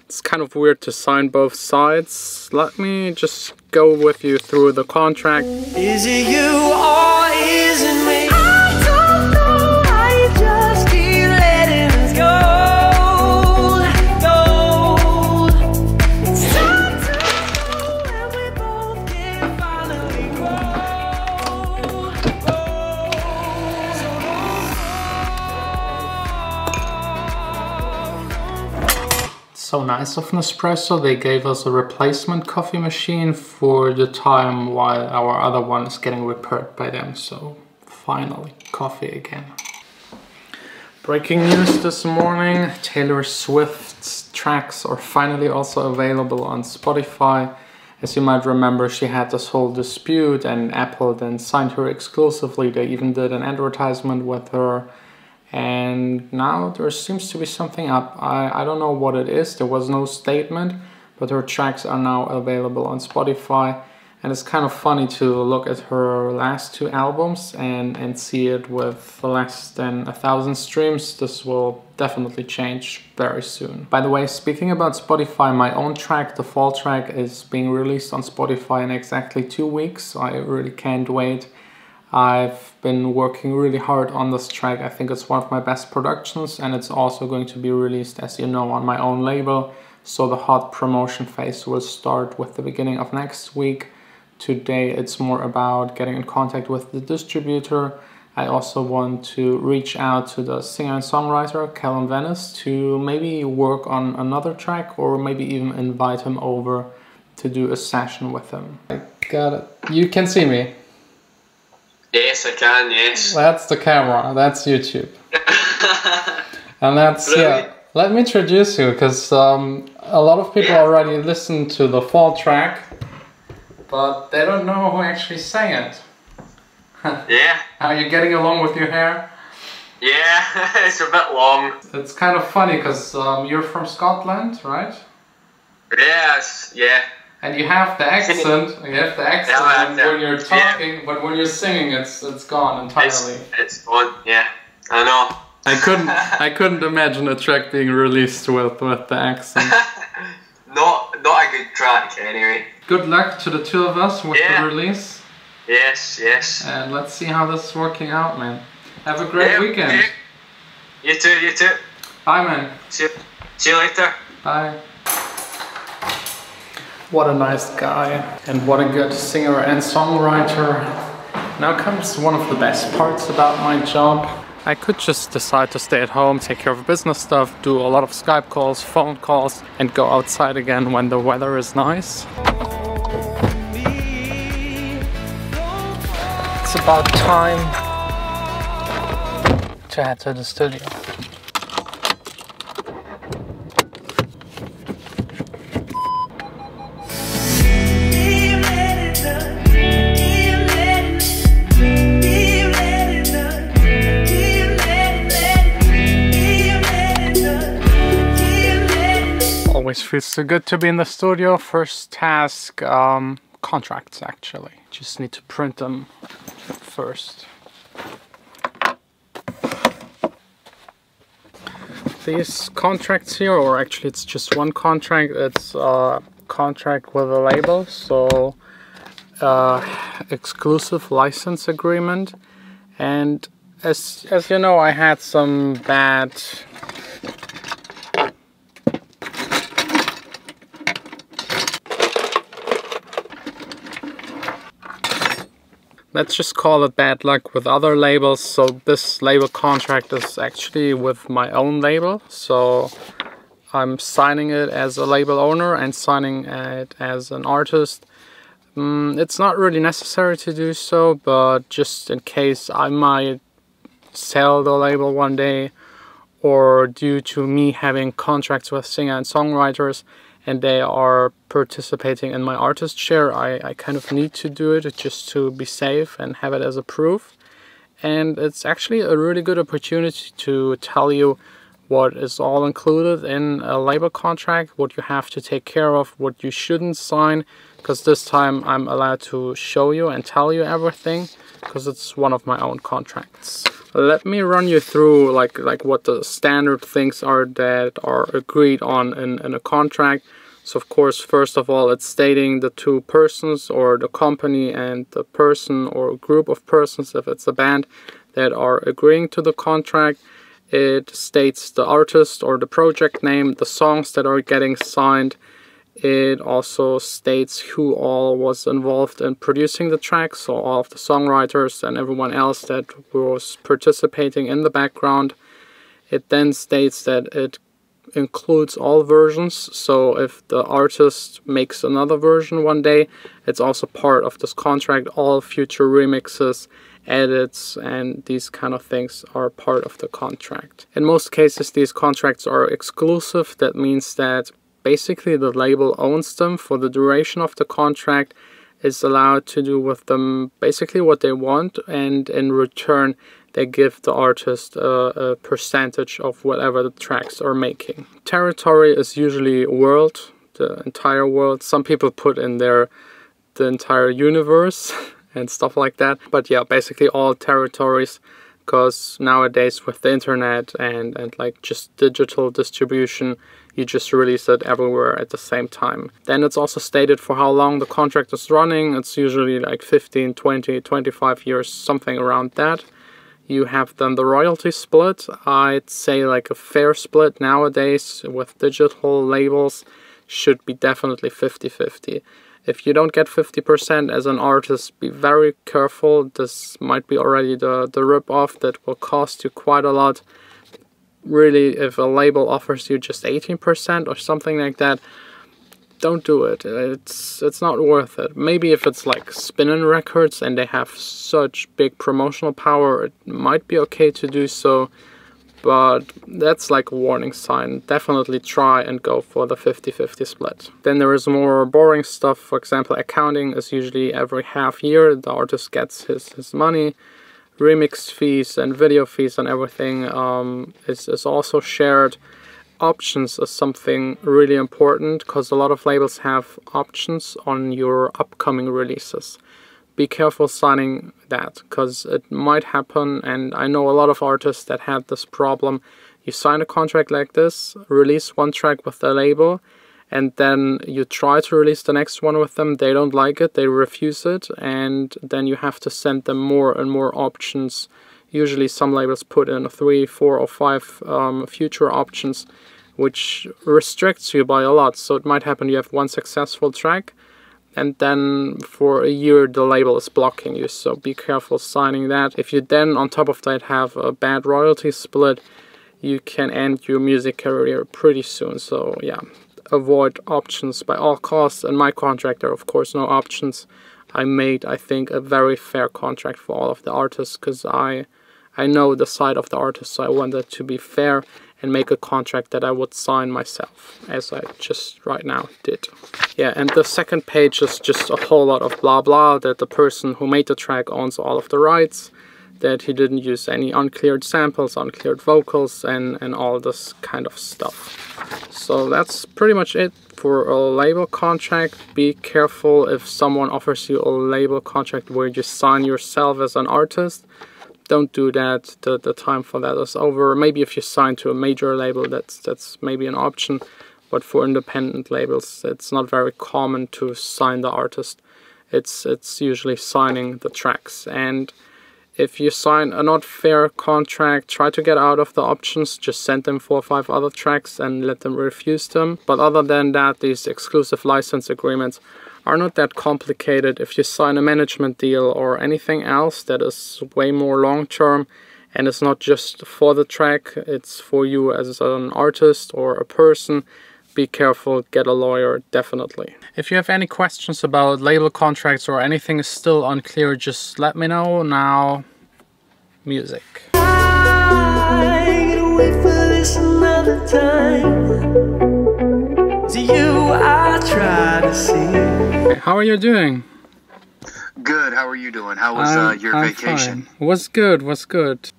It's kind of weird to sign both sides. Let me just go with you through the contract. Is it you or is it me? I don't know, I just keep letting us go. It's time to go and we both can finally grow. So nice of Nespresso, they gave us a replacement coffee machine for the time while our other one is getting repaired by them. So finally, coffee again. Breaking news this morning, Taylor Swift's tracks are finally also available on Spotify. As you might remember, she had this whole dispute and Apple then signed her exclusively. They even did an advertisement with her. And now there seems to be something up. I don't know what it is. There was no statement, but her tracks are now available on Spotify. And it's kind of funny to look at her last two albums and see it with less than 1,000 streams. This will definitely change very soon. By the way, speaking about Spotify, my own track, the fall track, is being released on Spotify in exactly 2 weeks. So I really can't wait. I've been working really hard on this track. I think it's one of my best productions, and it's also going to be released, as you know, on my own label. So the hot promotion phase will start with the beginning of next week. Today it's more about getting in contact with the distributor. I also want to reach out to the singer and songwriter Callum Venice to maybe work on another track, or maybe even invite him over to do a session with him. I got it. You can see me. Yes, I can, yes. That's the camera, that's YouTube. And that's, yeah, let me introduce you, because a lot of people already listened to the fall track, but they don't know who actually sang it. Yeah. Are you getting along with your hair? Yeah, it's a bit long. It's kind of funny, because you're from Scotland, right? Yes, yeah. And you have the accent, when you're talking, but when you're singing, it's gone entirely. It's gone, yeah. I know. I couldn't imagine a track being released with the accent. Not a good track, anyway. Good luck to the two of us with the release. Yes, yes. And let's see how this is working out, man. Have a great weekend. Yeah. You too, you too. Bye, man. See you later. Bye. What a nice guy, and what a good singer and songwriter. Now comes one of the best parts about my job. I could just decide to stay at home, take care of business stuff, do a lot of Skype calls, phone calls, and go outside again when the weather is nice. It's about time to head to the studio. Always feels so good to be in the studio. First task, contracts actually. Just need to print them first. These contracts here, or actually it's just one contract, it's a contract with a label, so exclusive license agreement. And as you know, I had some bad let's just call it bad luck with other labels. So this label contract is actually with my own label. So I'm signing it as a label owner and signing it as an artist. It's not really necessary to do so, but just in case I might sell the label one day, or due to me having contracts with singer and songwriters and they are participating in my artist share, I kind of need to do it just to be safe and have it as a proof. And it's actually a really good opportunity to tell you what is all included in a label contract, what you have to take care of, what you shouldn't sign, because this time I'm allowed to show you and tell you everything, because it's one of my own contracts. let me run you through like what the standard things are that are agreed on in a contract. So of course, first of all, it's stating the two persons or the company and the person or group of persons, if it's a band, that are agreeing to the contract. It states the artist or the project name, the songs that are getting signed. It also states who all was involved in producing the track, so all of the songwriters and everyone else that was participating in the background. It then states that it includes all versions, so if the artist makes another version one day, it's also part of this contract. All future remixes, edits, and these kind of things are part of the contract. In most cases, these contracts are exclusive. That means that basically the label owns them for the duration of the contract, is allowed to do with them basically what they want, and in return they give the artist a percentage of whatever the tracks are making. Territory is usually world, the entire world. Some people put in there the entire universe and stuff like that. But yeah, basically all territories, because nowadays with the internet and like just digital distribution, you just release it everywhere at the same time. Then it's also stated for how long the contract is running. It's usually like 15, 20, 25 years, something around that. You have then the royalty split. I'd say like a fair split nowadays with digital labels should be definitely 50-50. If you don't get 50% as an artist, be very careful. This might be already the rip-off that will cost you quite a lot. Really, if a label offers you just 18% or something like that, don't do it. It's not worth it. Maybe if it's like spin-in records and they have such big promotional power, it might be okay to do so. But that's like a warning sign. Definitely try and go for the 50-50 split. Then there is more boring stuff. For example, accounting is usually every half year. The artist gets his money. Remix fees and video fees and everything is also shared. Options is something really important, because a lot of labels have options on your upcoming releases. Be careful signing that, because it might happen, and I know a lot of artists that had this problem. You sign a contract like this, release one track with the label, and then you try to release the next one with them. They don't like it, they refuse it, and then you have to send them more and more options. Usually some labels put in 3, 4, or 5 future options, which restricts you by a lot. So it might happen you have one successful track, and then for a year the label is blocking you, so be careful signing that. If you then on top of that have a bad royalty split, you can end your music career pretty soon. So yeah, avoid options by all costs. In my contract there are of course no options. I made, I think, a very fair contract for all of the artists, because I know the side of the artist, so I wanted to be fair and make a contract that I would sign myself, as I just right now did. Yeah, and the second page is just a whole lot of blah blah, that the person who made the track owns all of the rights, that he didn't use any uncleared samples, uncleared vocals, and all this kind of stuff. So that's pretty much it for a label contract. Be careful if someone offers you a label contract where you sign yourself as an artist. Don't do that. The time for that is over. Maybe if you sign to a major label, that's maybe an option. But for independent labels, it's not very common to sign the artist. It's usually signing the tracks. And if you sign a not fair contract, try to get out of the options. Just send them 4 or 5 other tracks and let them refuse them. But other than that, these exclusive license agreements are not that complicated. If you sign a management deal or anything else that is way more long-term and it's not just for the track, it's for you as an artist or a person, be careful, get a lawyer, definitely. If you have any questions about label contracts or anything is still unclear, just let me know. Now, music. I can wait for this another time. To you I try to see. How are you doing? Good. How are you doing? How was your vacation? Fine. Was good.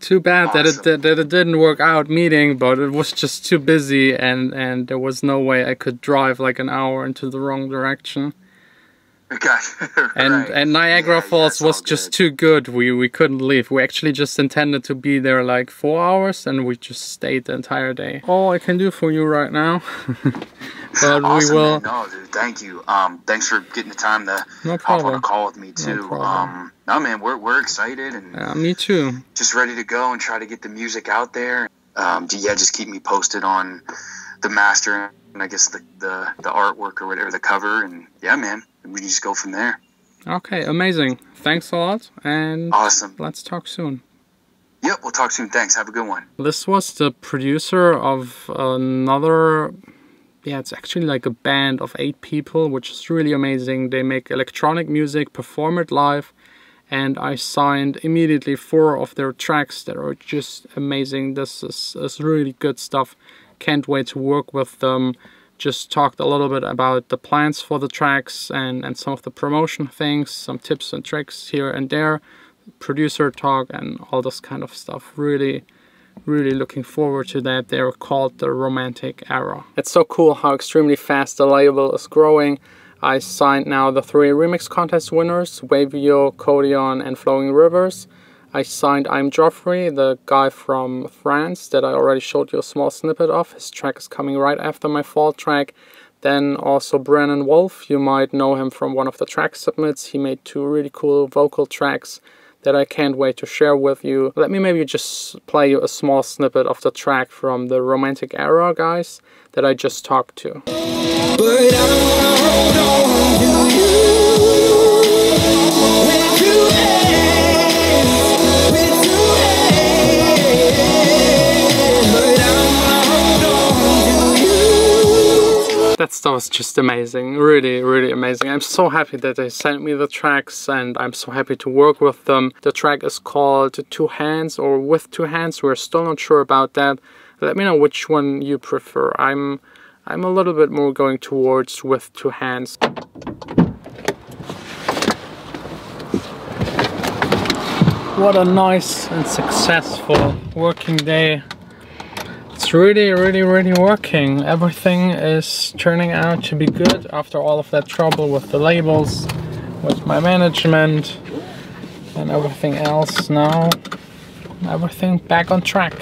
Too bad Awesome. that it didn't work out meeting, but it was just too busy, and there was no way I could drive like an hour into the wrong direction. And Niagara Falls was just too good. We couldn't leave. We actually just intended to be there like 4 hours, and we just stayed the entire day. All I can do for you right now. But awesome, we will. Man. No, dude, thank you. Thanks for getting the time to hop on a call with me too. No, man, we're excited and me too. Just ready to go and try to get the music out there. Yeah, just keep me posted on the master and I guess the artwork or whatever, the cover, and yeah, man, we can just go from there. Okay, amazing. Thanks a lot, and awesome. Let's talk soon. Yep, we'll talk soon. Thanks. Have a good one. This was the producer of another. Yeah, it's actually like a band of 8 people, which is really amazing. They make electronic music, perform it live, and I signed immediately 4 of their tracks that are just amazing. This is really good stuff. Can't wait to work with them. Just talked a little bit about the plans for the tracks and some of the promotion things, some tips and tricks here and there, producer talk and all this kind of stuff. Really looking forward to that. They're called the Romantic Era. It's so cool how extremely fast the label is growing. I signed now the 3 remix contest winners, Wavio, Codion and Flowing Rivers. I signed I'm Joffrey, the guy from France that I already showed you a small snippet of. His track is coming right after my fall track. Then also Brennan Wolf, you might know him from one of the track submits. He made 2 really cool vocal tracks that I can't wait to share with you. Let me maybe just play you a small snippet of the track from the Romantic Era guys that I just talked to. But I hold on to you with 2 hands, with 2 hands. But I hold on to you. That stuff is just amazing, really amazing. I'm so happy that they sent me the tracks and I'm so happy to work with them. The track is called 2 Hands or With 2 Hands. We're still not sure about that. Let me know which one you prefer. I'm a little bit more going towards With 2 Hands. What a nice and successful working day. It's really working. Everything is turning out to be good after all of that trouble with the labels, with my management and everything else. Now everything back on track.